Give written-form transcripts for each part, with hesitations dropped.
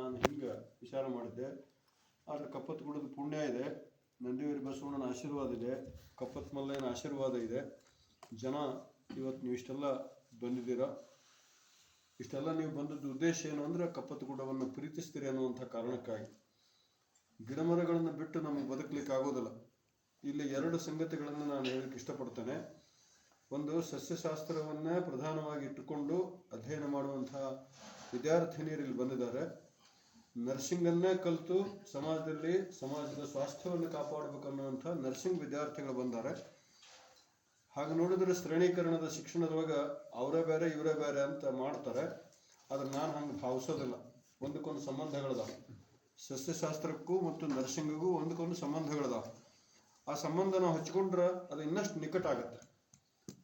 ನಾನು ಹಿಂಗೆ ವಿಚಾರ ಮಾಡಿದ್ದೆ. ಆದರೆ ಕಪ್ಪತ್ತಗುಡ್ಡದ ಪುಣ್ಯ ಇದೆ, ನಂದಿವೀರ ಬಸವಣ್ಣನ ಆಶೀರ್ವಾದ ಇದೆ, ಕಪ್ಪತ್ ಮಲ್ಲಯ್ಯನ ಆಶೀರ್ವಾದ ಇದೆ. ಜನ ಇವತ್ತು ನೀವು ಇಷ್ಟೆಲ್ಲ ಬಂದಿದ್ದೀರಾ. ಇಷ್ಟೆಲ್ಲ ನೀವು ಬಂದದ್ದು ಉದ್ದೇಶ ಏನು ಅಂದರೆ ಕಪ್ಪತ್ತಗುಡ್ಡವನ್ನು ಪ್ರೀತಿಸ್ತೀರಿ ಅನ್ನುವಂಥ ಕಾರಣಕ್ಕಾಗಿ. ಗಿಡಮರಗಳನ್ನು ಬಿಟ್ಟು ನಮಗೆ ಬದುಕಲಿಕ್ಕೆ ಆಗೋದಿಲ್ಲ. ಇಲ್ಲಿ ಎರಡು ಸಂಗತಿಗಳನ್ನು ನಾನು ಹೇಳಕ್ಕೆ ಇಷ್ಟಪಡ್ತೇನೆ. ಒಂದು, ಸಸ್ಯಶಾಸ್ತ್ರವನ್ನೇ ಪ್ರಧಾನವಾಗಿ ಇಟ್ಟುಕೊಂಡು ಅಧ್ಯಯನ ಮಾಡುವಂತಹ ವಿದ್ಯಾರ್ಥಿನಿಯರು ಇಲ್ಲಿ ಬಂದಿದ್ದಾರೆ. ನರ್ಸಿಂಗನ್ನೇ ಕಲಿತು ಸಮಾಜದ ಸ್ವಾಸ್ಥ್ಯವನ್ನು ಕಾಪಾಡಬೇಕನ್ನುವಂಥ ನರ್ಸಿಂಗ್ ವಿದ್ಯಾರ್ಥಿಗಳು ಬಂದ್ದಾರೆ. ಹಾಗೆ ನೋಡಿದ್ರೆ ಶ್ರೇಣೀಕರಣದ ಶಿಕ್ಷಣದೊಳಗೆ ಅವರೇ ಬೇರೆ ಇವರೇ ಬೇರೆ ಅಂತ ಮಾಡ್ತಾರೆ. ಆದರೆ ನಾನು ಹಂಗೆ ಭಾವಿಸೋದಿಲ್ಲ. ಒಂದಕ್ಕೊಂದು ಸಂಬಂಧಗಳಿದಾವೆ. ಸಸ್ಯಶಾಸ್ತ್ರಕ್ಕೂ ಮತ್ತು ನರ್ಸಿಂಗಿಗೂ ಒಂದಕ್ಕೊಂದು ಸಂಬಂಧಗಳಿದಾವೆ. ಆ ಸಂಬಂಧ ನಾವು ಹಚ್ಕೊಂಡ್ರೆ ಅದು ಇನ್ನಷ್ಟು ನಿಕಟಾಗುತ್ತೆ.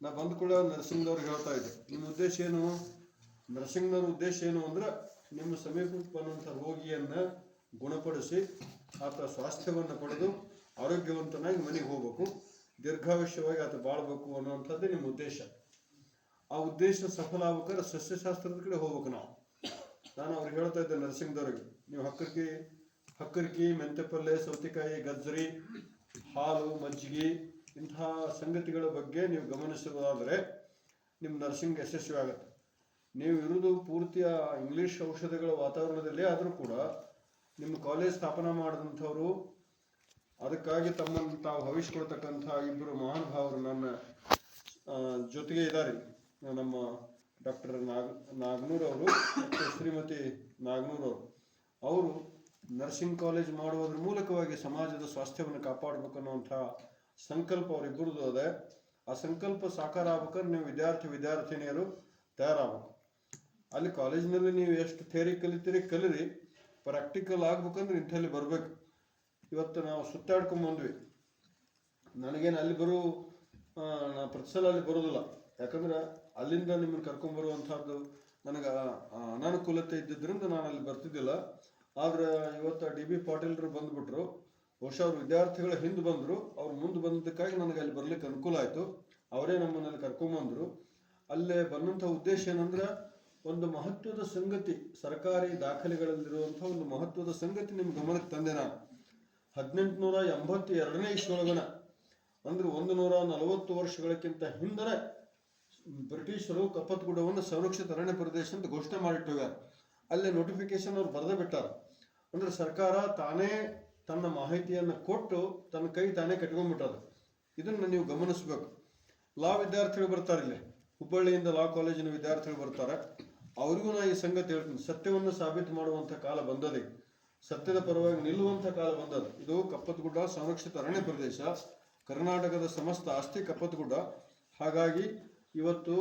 ನಾ ಬಂದ ಕೂಡ ನರ್ಸಿಂಗ್ದವ್ರಿಗೆ ಹೇಳ್ತಾ ಇದ್ದೆ, ನಿಮ್ಮ ಉದ್ದೇಶ ಏನು? ನರ್ಸಿಂಗ್ನವ್ರ ಉದ್ದೇಶ ಏನು ಅಂದ್ರೆ ನಿಮ್ಮ ಸಮೀಪಕ್ಕೆ ಬಂದಂಥ ರೋಗಿಯನ್ನು ಗುಣಪಡಿಸಿ ಆತ ಸ್ವಾಸ್ಥ್ಯವನ್ನು ಪಡೆದು ಆರೋಗ್ಯವಂತನಾಗಿ ಮನೆಗೆ ಹೋಗ್ಬೇಕು, ದೀರ್ಘಾಯುಷ್ಯವಾಗಿ ಆತ ಬಾಳ್ಬೇಕು ಅನ್ನುವಂಥದ್ದೇ ನಿಮ್ಮ ಉದ್ದೇಶ. ಆ ಉದ್ದೇಶ ಸಫಲ ಆಗ್ಬೇಕಾದ್ರೆ ಸಸ್ಯಶಾಸ್ತ್ರದ ಕಡೆ ಹೋಗ್ಬೇಕು ನಾವು. ನಾನು ಅವ್ರಿಗೆ ಹೇಳ್ತಾ ಇದ್ದೆ ನರ್ಸಿಂಗ್ದವ್ರಿಗೆ, ನೀವು ಹಕ್ಕರಿಕಿ, ಮೆಂತೆಪಲ್ಲೆ, ಸೌತೆಕಾಯಿ, ಗಜ್ಜರಿ, ಹಾಲು, ಮಜ್ಜಿಗೆ ಇಂತಹ ಸಂಗತಿಗಳ ಬಗ್ಗೆ ನೀವು ಗಮನಿಸುವುದಾದರೆ ನಿಮ್ಮ ನರ್ಸಿಂಗ್ ಯಶಸ್ವಿ ಆಗುತ್ತೆ. ನೀವು ಇರುವುದು ಪೂರ್ತಿಯ ಇಂಗ್ಲೀಷ್ ಔಷಧಿಗಳ ವಾತಾವರಣದಲ್ಲೇ ಆದರೂ ಕೂಡ ನಿಮ್ಮ ಕಾಲೇಜ್ ಸ್ಥಾಪನಾ ಮಾಡಿದಂಥವರು, ಅದಕ್ಕಾಗಿ ತಮ್ಮನ್ನು ತಾವು ಭವಿಷ್ಯಕೊಳ್ತಕ್ಕಂಥ ಇಬ್ಬರು ಮಹಾನುಭಾವರು ನನ್ನ ಜೊತೆಗೆ ಇದ್ದಾರೆ. ನಮ್ಮ ಡಾಕ್ಟರ್ ನಾಗನೂರ್ ಅವರು ಮತ್ತು ಶ್ರೀಮತಿ ನಾಗನೂರ್ ಅವರು ನರ್ಸಿಂಗ್ ಕಾಲೇಜ್ ಮಾಡುವುದರ ಮೂಲಕವಾಗಿ ಸಮಾಜದ ಸ್ವಾಸ್ಥ್ಯವನ್ನು ಕಾಪಾಡಬೇಕನ್ನುವಂಥ ಸಂಕಲ್ಪ ಅವರಿಬ್ಬರದು ಅದೇ. ಆ ಸಂಕಲ್ಪ ಸಾಕಾರ ಆಗ್ಬೇಕಾದ್ರೆ ನೀವು ವಿದ್ಯಾರ್ಥಿನಿಯರು ತಯಾರಾಗಬೇಕು. ಅಲ್ಲಿ ಕಾಲೇಜಿನಲ್ಲಿ ನೀವು ಎಷ್ಟು ಥಿಯರಿ ಕಲೀರಿ, ಪ್ರಾಕ್ಟಿಕಲ್ ಆಗ್ಬೇಕಂದ್ರೆ ಇಂಥಲ್ಲಿ ಬರಬೇಕು. ಇವತ್ತು ನಾವು ಸುತ್ತಾಡ್ಕೊಂಬಂದ್ವಿ. ನನಗೇನು ಅಲ್ಲಿ ನಾ ಪ್ರತಿ ಸಲ ಅಲ್ಲಿ ಬರೋದಿಲ್ಲ. ಯಾಕಂದ್ರೆ ಅಲ್ಲಿಂದ ನಿಮ್ಮನ್ನು ಕರ್ಕೊಂಡ್ಬರುವಂಥದ್ದು ನನಗೆ ಅನಾನುಕೂಲತೆ ಇದ್ದಿದ್ದರಿಂದ ನಾನು ಅಲ್ಲಿ ಬರ್ತಿದ್ದಿಲ್ಲ. ಆದರೆ ಇವತ್ತು ಡಿ ಬಿ ಪಾಟೀಲ್ರು ಬಂದುಬಿಟ್ರು. ಬಹುಶಃ ಅವ್ರು ವಿದ್ಯಾರ್ಥಿಗಳ ಹಿಂದೆ ಬಂದರು. ಅವ್ರು ಮುಂದೆ ಬಂದದ್ದಕ್ಕಾಗಿ ನನಗೆ ಅಲ್ಲಿ ಬರ್ಲಿಕ್ಕೆ ಅನುಕೂಲ ಆಯಿತು. ಅವರೇ ನಮ್ಮನ್ನಲ್ಲಿ ಕರ್ಕೊಂಬಂದರು. ಅಲ್ಲೇ ಬಂದಂಥ ಉದ್ದೇಶ ಏನಂದ್ರೆ, ಒಂದು ಮಹತ್ವದ ಸಂಗತಿ, ಸರ್ಕಾರಿ ದಾಖಲೆಗಳಲ್ಲಿರುವಂಥ ಒಂದು ಮಹತ್ವದ ಸಂಗತಿ ನಿಮ್ಮ ಗಮನಕ್ಕೆ ತಂದೆ ನಾನು. 1882ನೇ ಇಸ್ವಿಯೊಳಗನ ಅಂದ್ರೆ 140 ವರ್ಷಗಳಕ್ಕಿಂತ ಹಿಂದನೇ ಬ್ರಿಟಿಷರು ಕಪ್ಪತ್ತಗುಡ್ಡವನ್ನು ಸಂರಕ್ಷಿತ ಅರಣ್ಯ ಪ್ರದೇಶ ಅಂತ ಘೋಷಣೆ ಮಾಡಿಟ್ಟೋಗ್ಯಾರ. ಅಲ್ಲೇ ನೋಟಿಫಿಕೇಶನ್ ಅವ್ರು ಬರೆದೇ ಬಿಟ್ಟಾರ. ಅಂದ್ರೆ ಸರ್ಕಾರ ತಾನೇ ತನ್ನ ಮಾಹಿತಿಯನ್ನು ಕೊಟ್ಟು ತನ್ನ ಕೈ ತಾನೇ ಕಟ್ಕೊಂಡ್ಬಿಟ್ಟದ. ಇದನ್ನು ನೀವು ಗಮನಿಸ್ಬೇಕು. ಲಾ ವಿದ್ಯಾರ್ಥಿಗಳು ಬರ್ತಾರೆ, ಇಲ್ಲಿ ಹುಬ್ಬಳ್ಳಿಯಿಂದ ಲಾ ಕಾಲೇಜಿನ ವಿದ್ಯಾರ್ಥಿಗಳು ಬರ್ತಾರೆ. ಅವರಿಗೂ ನಾ ಈ ಸಂಗತಿ ಹೇಳ್ತೀನಿ, ಸತ್ಯವನ್ನು ಸಾಬೀತು ಮಾಡುವಂಥ ಕಾಲ ಬಂದದೆ, ಸತ್ಯದ ಪರವಾಗಿ ನಿಲ್ಲುವಂಥ ಕಾಲ ಬಂದದ. ಇದು ಕಪ್ಪತ್ತಗುಡ್ಡ ಸಂರಕ್ಷಿತ ಅರಣ್ಯ ಪ್ರದೇಶ, ಕರ್ನಾಟಕದ ಸಮಸ್ತ ಆಸ್ತಿ ಕಪ್ಪತ್ತಗುಡ್ಡ. ಹಾಗಾಗಿ ಇವತ್ತು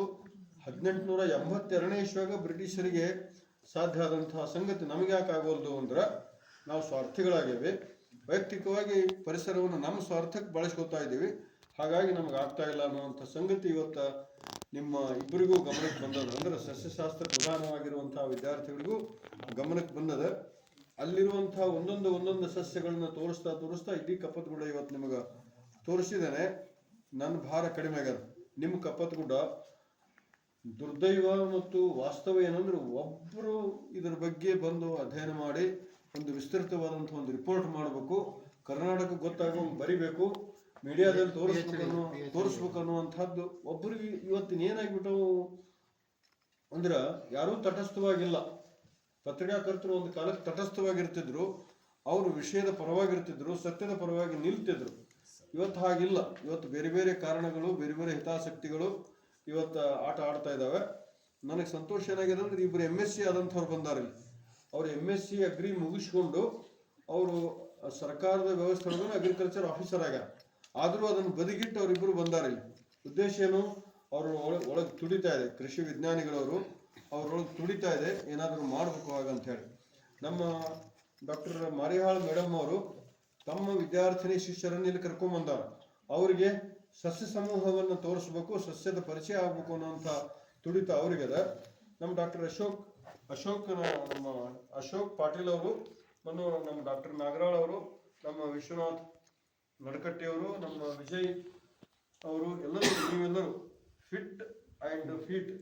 1882ನೇ ಇಸ್ವಿಯಾಗ ಬ್ರಿಟಿಷರಿಗೆ ಸಾಧ್ಯ ಆದಂತಹ ಸಂಗತಿ ನಮಗೆ ಯಾಕೆ ಆಗೋಲ್ದು ಅಂದ್ರೆ, ನಾವು ಸ್ವಾರ್ಥಿಗಳಾಗೇವೆ. ವೈಯಕ್ತಿಕವಾಗಿ ಪರಿಸರವನ್ನು ನಮ್ಮ ಸ್ವಾರ್ಥಕ್ಕೆ ಬಳಸ್ಕೊತಾ ಇದ್ದೀವಿ. ಹಾಗಾಗಿ ನಮ್ಗೆ ಆಗ್ತಾ ಇಲ್ಲ ಅನ್ನುವಂಥ ಸಂಗತಿ ಇವತ್ತು ನಿಮ್ಮ ಇಬ್ಬರಿಗೂ ಗಮನಕ್ಕೆ ಬಂದದ. ಅಂದ್ರೆ ಸಸ್ಯಶಾಸ್ತ್ರ ಪ್ರಧಾನವಾಗಿರುವಂತಹ ವಿದ್ಯಾರ್ಥಿಗಳಿಗೂ ಗಮನಕ್ಕೆ ಬಂದದ. ಅಲ್ಲಿರುವಂತಹ ಒಂದೊಂದು ಸಸ್ಯಗಳನ್ನ ತೋರಿಸ್ತಾ ಇಡೀ ಕಪ್ಪತ್ತಗುಡ್ಡ ಇವತ್ತು ನಿಮಗೆ ತೋರಿಸಿದ್ದೇನೆ. ನನ್ನ ಭಾರ ಕಡಿಮೆ ಆಗ್ಯದ. ನಿಮ್ಮ ಕಪ್ಪತ್ತಗುಡ್ಡ ದುರ್ದೈವ ಮತ್ತು ವಾಸ್ತವ ಏನಂದ್ರೆ, ಒಬ್ಬರು ಇದರ ಬಗ್ಗೆ ಬಂದು ಅಧ್ಯಯನ ಮಾಡಿ ಒಂದು ವಿಸ್ತೃತವಾದಂಥ ಒಂದು ರಿಪೋರ್ಟ್ ಮಾಡಬೇಕು, ಕರ್ನಾಟಕಕ್ಕೆ ಗೊತ್ತಾಗುವಂಗೆ ಬರಿಬೇಕು, ಮೀಡಿಯಾದಲ್ಲಿ ತೋರಿಸ್ಬೇಕು ಅನ್ನುವಂಥದ್ದು. ಒಬ್ಬರಿಗೆ ಇವತ್ತಿನ ಏನಾಗ್ಬಿಟ್ಟವು ಅಂದ್ರೆ, ಯಾರೂ ತಟಸ್ಥವಾಗಿಲ್ಲ. ಪತ್ರಿಕಾಕರ್ತರು ಒಂದು ಕಾಲಕ್ಕೆ ತಟಸ್ಥವಾಗಿರ್ತಿದ್ರು, ಅವರು ವಿಷಯದ ಪರವಾಗಿರ್ತಿದ್ರು, ಸತ್ಯದ ಪರವಾಗಿ ನಿಲ್ತಿದ್ರು. ಇವತ್ತು ಹಾಗಿಲ್ಲ. ಇವತ್ತು ಬೇರೆ ಬೇರೆ ಕಾರಣಗಳು, ಬೇರೆ ಬೇರೆ ಹಿತಾಸಕ್ತಿಗಳು ಇವತ್ತು ಆಟ ಆಡ್ತಾ ಇದ್ದಾವೆ. ನನಗೆ ಸಂತೋಷ ಏನಾಗಿದೆ ಅಂದ್ರೆ, ಇಬ್ಬರು MSc ಆದಂಥವ್ರು ಬಂದಾರೆ. ಅವರು MSc ಅಗ್ರಿ ಮುಗಿಸ್ಕೊಂಡು ಅವರು ಸರ್ಕಾರದ ವ್ಯವಸ್ಥೆ ಒಳಗೆ ಅಗ್ರಿಕಲ್ಚರ್ ಆಫೀಸರ್ ಆಗ್ಯಾರ. ಆದರೂ ಅದನ್ನು ಬದಿಗಿಟ್ಟು ಅವರಿಬ್ಬರು ಬಂದಾರೆ. ಉದ್ದೇಶ ಏನು? ಅವರು ಒಳಗೆ ತುಡಿತಾ ಇದೆ, ಕೃಷಿ ವಿಜ್ಞಾನಿಗಳವರು ಅವ್ರೊಳಗೆ ತುಡಿತಾ ಇದೆ, ಏನಾದರೂ ಮಾಡಬೇಕು ಹಾಗಂತ ಹೇಳಿ. ನಮ್ಮ ಡಾಕ್ಟರ್ ಮಾರಿಹಾಳ್ ಮೇಡಮ್ ಅವರು ತಮ್ಮ ವಿದ್ಯಾರ್ಥಿನಿ ಶಿಷ್ಯರನ್ನು ಇಲ್ಲಿ ಕರ್ಕೊಂಡ್ಬಂದಾರ. ಅವರಿಗೆ ಸಸ್ಯ ಸಮೂಹವನ್ನು ತೋರಿಸ್ಬೇಕು, ಸಸ್ಯದ ಪರಿಚಯ ಆಗ್ಬೇಕು ಅನ್ನೋಂಥ ತುಡಿತ ಅವರಿಗದ. ನಮ್ಮ ಡಾಕ್ಟರ್ ನಮ್ಮ ಅಶೋಕ್ ಪಾಟೀಲ್ ಅವರು, ನಮ್ಮ ಡಾಕ್ಟರ್ ನಾಗರಾಳ್ ಅವರು, ನಮ್ಮ ವಿಶ್ವನಾಥ್ ನಡಕಟ್ಟಿಯವರು, ನಮ್ಮ ವಿಜಯ್ ಅವರು, ನೀವೆಲ್ಲರೂ ಫಿಟ್ ಆ್ಯಂಡ್ ಫೀಟ್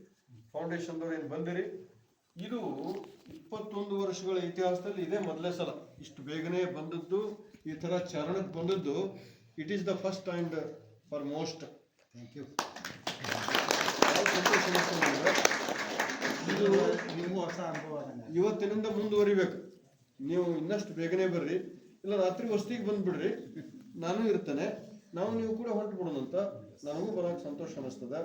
ಫೌಂಡೇಶನ್ದವ್ರು ಏನು ಬಂದಿರಿ. ಇದು 21 ವರ್ಷಗಳ ಇತಿಹಾಸದಲ್ಲಿ ಇದೇ ಮೊದಲೇ ಸಲ ಇಷ್ಟು ಬೇಗನೆ ಬಂದದ್ದು, ಈ ಥರ ಚಾರಣಕ್ಕೆ ಬಂದದ್ದು. It is the first and foremost. Thank you. ಸಂತೋಷ ಇದು ನಿಮಗೂ ಹೊಸ ಅನುಭವ ಆದಂಗೆ. ಇವತ್ತಿನಿಂದ ಮುಂದುವರಿಬೇಕು. ನೀವು ಇನ್ನಷ್ಟು ಬೇಗನೆ ಬರ್ರಿ, ಇಲ್ಲ ರಾತ್ರಿ ವಸ್ತಿಗೆ ಬಂದ್ಬಿಡ್ರಿ, ನಾನು ಇರ್ತೇನೆ. ನೀವು ಕೂಡ ಹೊರಟು ಬಿಡೋಣಂತ. ನನಗೂ ಬರೋಕೆ ಸಂತೋಷ ಅನಿಸ್ತದೆ.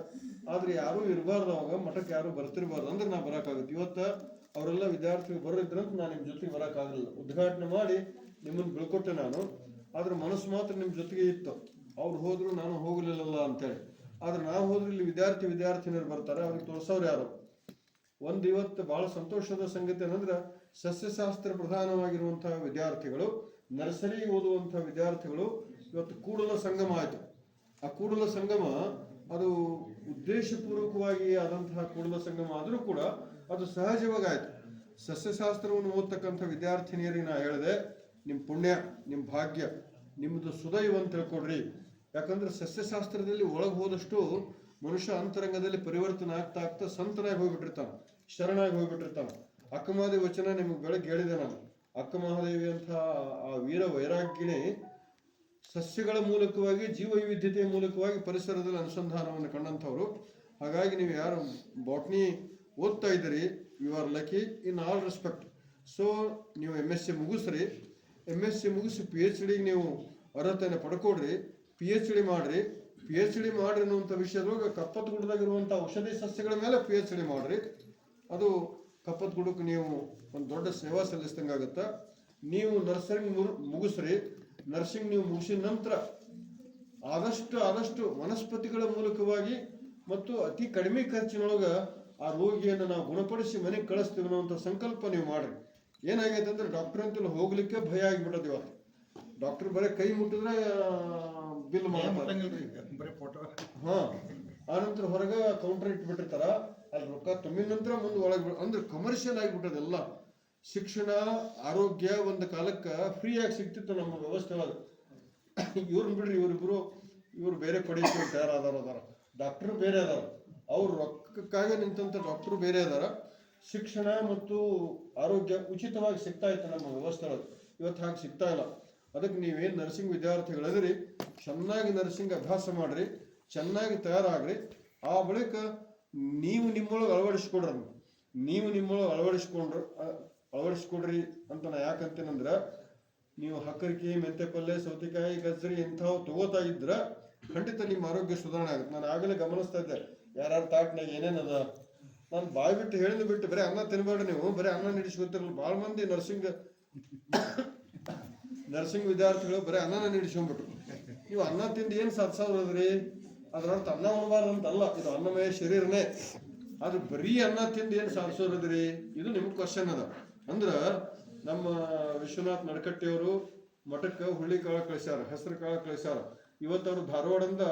ಆದರೆ ಯಾರೂ ಇರಬಾರ್ದು, ಅವಾಗ ಮಠಕ್ಕೆ ಯಾರು ಬರ್ತಿರ್ಬಾರ್ದು ಅಂದ್ರೆ ನಾ ಬರೋಕ್ಕಾಗುತ್ತೆ. ಇವತ್ತು ಅವರೆಲ್ಲ ವಿದ್ಯಾರ್ಥಿಗಳು ಬರೋದ್ರಂತ ನಾನು ನಿಮ್ಮ ಜೊತೆಗೆ ಬರೋಕ್ಕಾಗಲಿಲ್ಲ. ಉದ್ಘಾಟನೆ ಮಾಡಿ ನಿಮ್ಮನ್ನು ಬೀಳ್ಕೊಟ್ಟೆ ನಾನು. ಆದ್ರೆ ಮನಸ್ಸು ಮಾತ್ರ ನಿಮ್ಮ ಜೊತೆಗೆ ಇತ್ತು. ಅವ್ರು ಹೋದ್ರು ನಾನು ಹೋಗಲಿಲ್ಲಲ್ಲ ಅಂತೇಳಿ. ಆದ್ರೆ ನಾವು ಹೋದ್ರೆ ಇಲ್ಲಿ ವಿದ್ಯಾರ್ಥಿನಿಯರು ಬರ್ತಾರೆ, ಅವ್ರಿಗೆ ತೋರಿಸೋರು ಯಾರು? ಇವತ್ತು ಬಹಳ ಸಂತೋಷದ ಸಂಗತಿ ಏನಂದ್ರೆ, ಸಸ್ಯಶಾಸ್ತ್ರ ಪ್ರಧಾನವಾಗಿರುವಂತಹ ವಿದ್ಯಾರ್ಥಿಗಳು, ನರ್ಸರಿ ಓದುವಂತಹ ವಿದ್ಯಾರ್ಥಿಗಳು ಇವತ್ತು ಕೂಡಲ ಸಂಗಮ ಆಯಿತು. ಆ ಕೂಡಲ ಸಂಗಮ ಅದು ಉದ್ದೇಶಪೂರ್ವಕವಾಗಿ ಆದಂತಹ ಕೂಡಲ ಸಂಗಮ ಆದರೂ ಕೂಡ ಅದು ಸಹಜವಾಗಿ ಆಯಿತು. ಸಸ್ಯಶಾಸ್ತ್ರವನ್ನು ಓದ್ತಕ್ಕಂಥ ವಿದ್ಯಾರ್ಥಿನಿಯರಿಗೆ ನಾ ಹೇಳಿದೆ, ನಿಮ್ಮ ಪುಣ್ಯ, ನಿಮ್ಮ ಭಾಗ್ಯ, ನಿಮ್ಮದು ಸುದೈವ ಅಂತ ತಿಳ್ಕೊಡ್ರಿ. ಯಾಕಂದ್ರೆ ಸಸ್ಯಶಾಸ್ತ್ರದಲ್ಲಿ ಒಳಗೆ ಹೋದಷ್ಟು ಮನುಷ್ಯ ಅಂತರಂಗದಲ್ಲಿ ಪರಿವರ್ತನೆ ಆಗ್ತಾ ಆಗ್ತಾ ಸಂತನಾಗಿ ಹೋಗ್ಬಿಟ್ಟಿರ್ತಾನೆ, ಶರಣಾಗಿ ಹೋಗ್ಬಿಟ್ಟಿರ್ತಾನೆ. ಅಕ್ಕಮಹಾದೇವಿ ವಚನ ನಿಮಗೆ ಬೆಳಗ್ಗೆ ಹೇಳಿದೆ ನಾನು. ಅಕ್ಕಮಹಾದೇವಿ ಅಂತ ಆ ವೀರ ವೈರಾಗ್ಯನೇ ಸಸ್ಯಗಳ ಮೂಲಕವಾಗಿ, ಜೀವ ವೈವಿಧ್ಯತೆಯ ಮೂಲಕವಾಗಿ ಪರಿಸರದಲ್ಲಿ ಅನುಸಂಧಾನವನ್ನು ಕಂಡಂಥವ್ರು. ಹಾಗಾಗಿ ನೀವು ಯಾರು ಬಾಟ್ನಿ ಓದ್ತಾ ಇದ್ದೀರಿ, you are lucky in all respect. So ನೀವು MSc ಮುಗಿಸ್ರಿ. MSc ಮುಗಿಸಿ PhD ನೀವು ಅರ್ಹತೆಯನ್ನು ಪಡ್ಕೊಡ್ರಿ. PhD ಮಾಡ್ರಿ. PhD ಮಾಡ್ರಿ ಅನ್ನುವಂಥ ವಿಷಯದೊಳಗೆ ಕಪ್ಪತ್ತಗುಡ್ಡದಾಗಿರುವಂಥ ಔಷಧಿ ಸಸ್ಯಗಳ ಮೇಲೆ PhD ಮಾಡ್ರಿ. ಅದು ಕಪ್ಪತ್ತಗುಡ್ಡಕ್ಕೆ ನೀವು ಒಂದು ದೊಡ್ಡ ಸೇವಾ ಸಲ್ಲಿಸ್ದಂಗೆ ಆಗುತ್ತೆ. ನೀವು ನರ್ಸಿಂಗ್ ಮುಗಿಸ್ರಿ. ನರ್ಸಿಂಗ್ ನೀವು ಮುಗಿಸಿದ ನಂತರ ಆದಷ್ಟು ವನಸ್ಪತಿಗಳ ಮೂಲಕವಾಗಿ ಮತ್ತು ಅತಿ ಕಡಿಮೆ ಖರ್ಚಿನೊಳಗೆ ಆ ರೋಗಿಯನ್ನು ನಾವು ಗುಣಪಡಿಸಿ ಮನೆಗೆ ಕಳಿಸ್ತೀವಿ ಅನ್ನೋಂಥ ಸಂಕಲ್ಪ ನೀವು ಮಾಡ್ರಿ. ಏನಾಗೈತೆ ಅಂದ್ರೆ ಡಾಕ್ಟರ್ ಅಂತೇಳಿ ಹೋಗ್ಲಿಕ್ಕೆ ಭಯ ಆಗಿಬಿಟ್ಟದ ಇವತ್ತು. ಡಾಕ್ಟರ್ ಬರೀ ಕೈ ಮುಟ್ಟಿದ್ರೆ ಬಿಲ್ ಮಾಡ್ತಾರೆ. ಹಾ, ಆನಂತರ ಹೊರಗೆ ಕೌಂಟರ್ ಇಟ್ಬಿಟ್ಟಿರ್ತಾರ. ಅಲ್ಲಿ ರೊಕ್ಕ ತುಂಬಿದ ನಂತರ ಮುಂದೆ ಒಳಗೆ ಅಂದ್ರೆ ಕಮರ್ಷಿಯಲ್ ಆಗಿಬಿಟ್ಟದ ಎಲ್ಲ. ಶಿಕ್ಷಣ, ಆರೋಗ್ಯ ಒಂದು ಕಾಲಕ್ಕೆ ಫ್ರೀಯಾಗಿ ಸಿಗ್ತಿತ್ತು ನಮ್ಮ ವ್ಯವಸ್ಥೆ ಒಳಗೆ. ಇವ್ರನ್ನ ಬಿಡ್ರಿ, ಇವ್ರು ಬೇರೆ ಪಡಿಸಿ ಅದಾರ. ಡಾಕ್ಟರ್ ಬೇರೆ ಅದಾರ, ಅವ್ರು ರೊಕ್ಕಕ್ಕಾಗಿ ನಿಂತಂತ ಡಾಕ್ಟರ್ ಬೇರೆ ಅದಾರ. ಶಿಕ್ಷಣ ಮತ್ತು ಆರೋಗ್ಯ ಉಚಿತವಾಗಿ ಸಿಗ್ತಾ ಇತ್ತು ನಮ್ಮ ವ್ಯವಸ್ಥೆ ಒಳಗೆ. ಇವತ್ತು ಹಾಗೆ ಸಿಗ್ತಾ ಇಲ್ಲ. ಅದಕ್ಕೆ ನೀವೇನು ನರ್ಸಿಂಗ್ ವಿದ್ಯಾರ್ಥಿಗಳದಿರಿ, ಚೆನ್ನಾಗಿ ನರ್ಸಿಂಗ್ ಅಭ್ಯಾಸ ಮಾಡ್ರಿ, ಚೆನ್ನಾಗಿ ತಯಾರಾಗ್ರಿ. ಆ ಬಳಿಕ ನೀವು ನಿಮ್ಮೊಳಗೆ ಅಳವಡಿಸ್ಕೊಡ್ರಿ ಅಂತ ನಾ ಯಾಕಂತೇನಂದ್ರೆ, ನೀವು ಹಕ್ಕರಿಕೆ, ಮೆಂತೆ ಪಲ್ಯ, ಸೌತೆಕಾಯಿ, ಗಜ್ಜರಿ ಇಂಥವು ತಗೋತಾ ಇದ್ರ ಖಂಡಿತ ನಿಮ್ಮ ಆರೋಗ್ಯ ಸುಧಾರಣೆ ಆಗುತ್ತೆ. ನಾನು ಆಗಲೇ ಗಮನಿಸ್ತಾ ಇದ್ದೆ, ಯಾರ್ಯಾರು ತಾಟ್ನಾಗ ಏನೇನದ. ನಾನು ಬಾಯಿ ಬಿಟ್ಟು ಹೇಳಿದ್ ಬಿಟ್ಟು ಬರೀ ಅನ್ನ ತಿನ್ಬೇಡ್ರಿ, ನೀವು ಬರೀ ಅನ್ನ ನಿಡಿಸ್ಕೊತಿರಲ್ಲ. ಭಾಳ ಮಂದಿ ನರ್ಸಿಂಗ್ ವಿದ್ಯಾರ್ಥಿಗಳು ಬರೀ ಅನ್ನನ ನಿಡಿಸ್ಕೊಂಡ್ಬಿಟ್ರು. ನೀವು ಅನ್ನ ತಿಂದು ಏನು ಸಾಧಿಸೋದ್ರಿ? ಅದರ ಅರ್ಥ ಅನ್ನ ಉಣಬಾರ್ದು ಅಂತಲ್ಲ, ಇದು ಅನ್ನಮಯ ಶರೀರನೇ. ಆದ್ರೆ ಬರೀ ಅನ್ನ ತಿಂದು ಏನು ಸಾಧಿಸೋದ್ರಿ? ಇದು ನಿಮ್ಗೆ ಕ್ವಶನ್ ಅದ. ಅಂದ್ರ ನಮ್ಮ ವಿಶ್ವನಾಥ್ ನಡಕಟ್ಟಿಯವರು ಮಠಕ್ಕೆ ಹುಳ್ಳಿ ಕಾಳು ಕಳಿಸ್ಯಾರ, ಹೆಸರು ಕಾಳು ಕಳಿಸ್ಯಾರ. ಇವತ್ತವ್ರು ಧಾರವಾಡದಿಂದ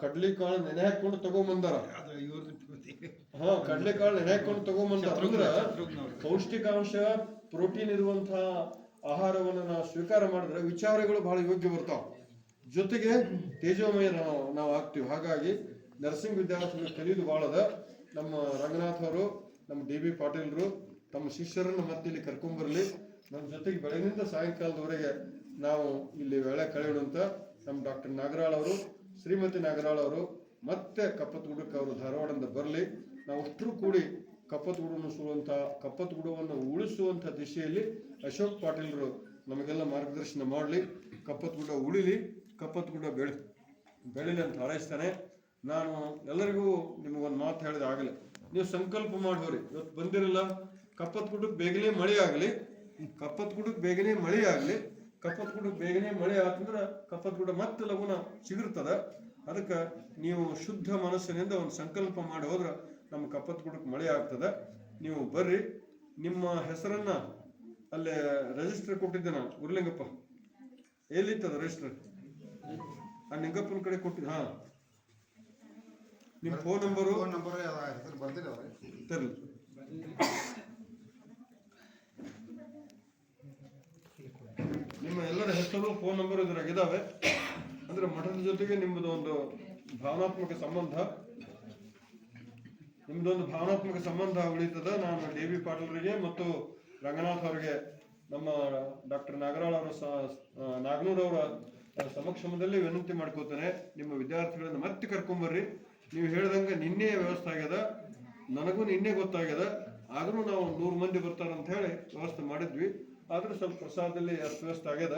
ಕಡ್ಲಿ ಕಾಳು ನೆನೆ ಹಾಕೊಂಡು ತಗೊಂಬಂದಾರ. ಕಡ್ಲೆ ಕಾಳು ನೆನೆ ಹಾಕೊಂಡು ತಗೊಂಬಂದಾರ. ಅಂದ್ರ ಪೌಷ್ಟಿಕಾಂಶ, ಪ್ರೋಟೀನ್ ಇರುವಂತಹ ಆಹಾರವನ್ನು ನಾವು ಸ್ವೀಕಾರ ಮಾಡಿದ್ರೆ ವಿಚಾರಗಳು ಬಹಳ ಯೋಗ್ಯ ಬರ್ತಾವ, ಜೊತೆಗೆ ತೇಜೋಮಯ ನಾವು ಆಗ್ತೀವಿ. ಹಾಗಾಗಿ ನರ್ಸಿಂಗ್ ವಿದ್ಯಾರ್ಥಿಗಳು ಕಲಿಯೋದು ಬಹಳ ಅದ. ನಮ್ಮ ರಂಗನಾಥ್ ಅವರು, ನಮ್ಮ DB ಪಾಟೀಲ್ರು ತಮ್ಮ ಶಿಷ್ಯರನ್ನು ಮತ್ತೆ ಇಲ್ಲಿ ಕರ್ಕೊಂಡ್ಬರ್ಲಿ. ನಮ್ಮ ಜೊತೆಗೆ ಬೆಳಗಿನಿಂದ ಸಾಯಂಕಾಲದವರೆಗೆ ನಾವು ಇಲ್ಲಿ ವೇಳೆ ಕಳೆಯೋಣಂತ. ನಮ್ಮ ಡಾಕ್ಟರ್ ನಾಗರಾಳ್ ಅವರು, ಶ್ರೀಮತಿ ನಾಗರಾಳ್ ಅವರು ಮತ್ತೆ ಕಪ್ಪತ್ತಗುಡ್ಡಕ್ಕೆ ಅವರು ಧಾರವಾಡದಿಂದ ಬರಲಿ. ನಾವು ಅಷ್ಟರೂ ಕೂಡಿ ಕಪ್ಪತ್ತಗುಡ್ಡವನ್ನು ಉಳಿಸುವಂಥ ದಿಶೆಯಲ್ಲಿ ಅಶೋಕ್ ಪಾಟೀಲ್ರು ನಮಗೆಲ್ಲ ಮಾರ್ಗದರ್ಶನ ಮಾಡಲಿ. ಕಪ್ಪತ್ತಗುಡ್ಡ ಉಳಿಲಿ, ಕಪ್ಪತ್ತಗುಡ್ಡ ಬೆಳಿಲಿ ಅಂತ ಹಾರೈಸ್ತಾನೆ. ನಾನು ಎಲ್ಲರಿಗೂ ನಿಮಗೊಂದು ಮಾತು ಹೇಳಿದ ಆಗಲಿ, ನೀವು ಸಂಕಲ್ಪ ಮಾಡಿ ಹೋರಿ. ಇವತ್ತು ಬಂದಿರಲ್ಲ, ಕಪ್ಪತ್ತಗುಡ್ಡಕ್ಕೆ ಬೇಗನೆ ಮಳೆ ಆಗಲಿ. ಕಪ್ಪತ್ತಗುಡ್ಡಕ್ಕೆ ಬೇಗನೆ ಮಳೆ ಆತಂದ್ರೆ ಕಪ್ಪತ್ತಗುಡ್ಡ ಮತ್ತೆ ಲಗುನ ಚಿಗುರ್ತದ. ಅದಕ್ಕೆ ನೀವು ಶುದ್ಧ ಮನಸ್ಸಿನಿಂದ ಒಂದು ಸಂಕಲ್ಪ ಮಾಡಿ ಹೋದ್ರೆ ನಮ್ಮ ಕಪ್ಪತ್ತಗುಡ್ಡಕ್ಕೆ ಮಳೆ ಆಗ್ತದೆ. ನೀವು ಬರ್ರಿ. ನಿಮ್ಮ ಹೆಸರನ್ನ ಅಲ್ಲೇ ರಿಜಿಸ್ಟರ್ ಕೊಟ್ಟಿದ್ದೆ ನಾನು, ಉರ್ಲಿಂಗಪ್ಪ. ಎಲ್ಲಿತ್ತದ ರಿಜಿಸ್ಟರ್? ಆ ನಿಂಗಪ್ಪನ ಕಡೆ ಕೊಟ್ಟಿದ್ದೆ. ಹಾ, ನಿಮ್ಮ ಫೋನ್ ನಂಬರು ತರಲಿ. ನಿಮ್ಮ ಎಲ್ಲರ ಹೆಸರು, ಫೋನ್ ನಂಬರ್ ಇದ್ರಾಗ ಇದಾವೆ. ಅಂದ್ರೆ ಮಠದ ಜೊತೆಗೆ ನಿಮ್ಮದು ಒಂದು ಭಾವನಾತ್ಮಕ ಸಂಬಂಧ. ನಿಮ್ದೊಂದು ಭಾವನಾತ್ಮಕ ಸಂಬಂಧ ಉಳಿತದ. ನಾನು ಡಿ.ಬಿ. ಪಾಟೀಲ್ರಿಗೆ ಮತ್ತು ರಂಗನಾಥ್ ಅವರಿಗೆ, ನಮ್ಮ ಡಾಕ್ಟರ್ ನಾಗರಾಳ್ ಅವರ ನಾಗನೂರ್ ಅವರ ಸಮಕ್ಷಮದಲ್ಲಿ ವಿನಂತಿ ಮಾಡ್ಕೋತೇನೆ, ನಿಮ್ಮ ವಿದ್ಯಾರ್ಥಿಗಳನ್ನ ಮತ್ತೆ ಕರ್ಕೊಂಬರ್ರಿ. ನೀವು ಹೇಳ್ದಂಗೆ ನಿನ್ನೆ ವ್ಯವಸ್ಥೆ ಆಗ್ಯದ, ನನಗೂ ನಿನ್ನೆ ಗೊತ್ತಾಗ್ಯದ. ಆದರೂ ನಾವು 100 ಮಂದಿ ಬರ್ತಾರಂತ ಹೇಳಿ ವ್ಯವಸ್ಥೆ ಮಾಡಿದ್ವಿ. ಆದರೂ ಸ್ವಲ್ಪ ಪ್ರಸಾದದಲ್ಲಿ ಅಸ್ತವ್ಯಸ್ತ ಆಗ್ಯದ.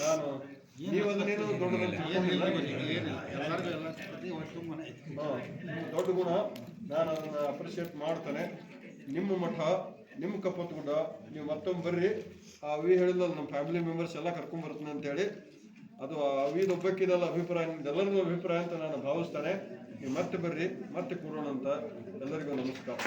ನಾನು ನೀವು ಅದನ್ನೇನು ದೊಡ್ಡದಂತ ದೊಡ್ಡ ಗುಣ, ನಾನು ಅದನ್ನು ಅಪ್ರಿಷಿಯೇಟ್ ಮಾಡ್ತೇನೆ. ನಿಮ್ಮ ಮಠ, ನಿಮ್ಮ ಕಪ್ಪತ್ತಗುಡ್ಡ, ನೀವು ಮತ್ತೊಮ್ಮೆ ಬರ್ರಿ. ಆ ಅವಿ ಹೇಳಿಲ್ಲ, ನಮ್ಮ ಫ್ಯಾಮಿಲಿ ಮೆಂಬರ್ಸ್ ಎಲ್ಲ ಕರ್ಕೊಂಡ್ಬರ್ತೀನಿ ಅಂತೇಳಿ. ಅದು ಅವಿದ ಒಬ್ಬಕ್ಕಿದಲ್ಲ ಅಭಿಪ್ರಾಯ, ನಿಮ್ದೆಲ್ಲರಿಗೂ ಅಭಿಪ್ರಾಯ ಅಂತ ನಾನು ಭಾವಿಸ್ತೇನೆ. ನೀವು ಮತ್ತೆ ಬರ್ರಿ, ಮತ್ತೆ ಕೂರೋಣ ಅಂತ. ಎಲ್ಲರಿಗೂ ನಮಸ್ಕಾರ.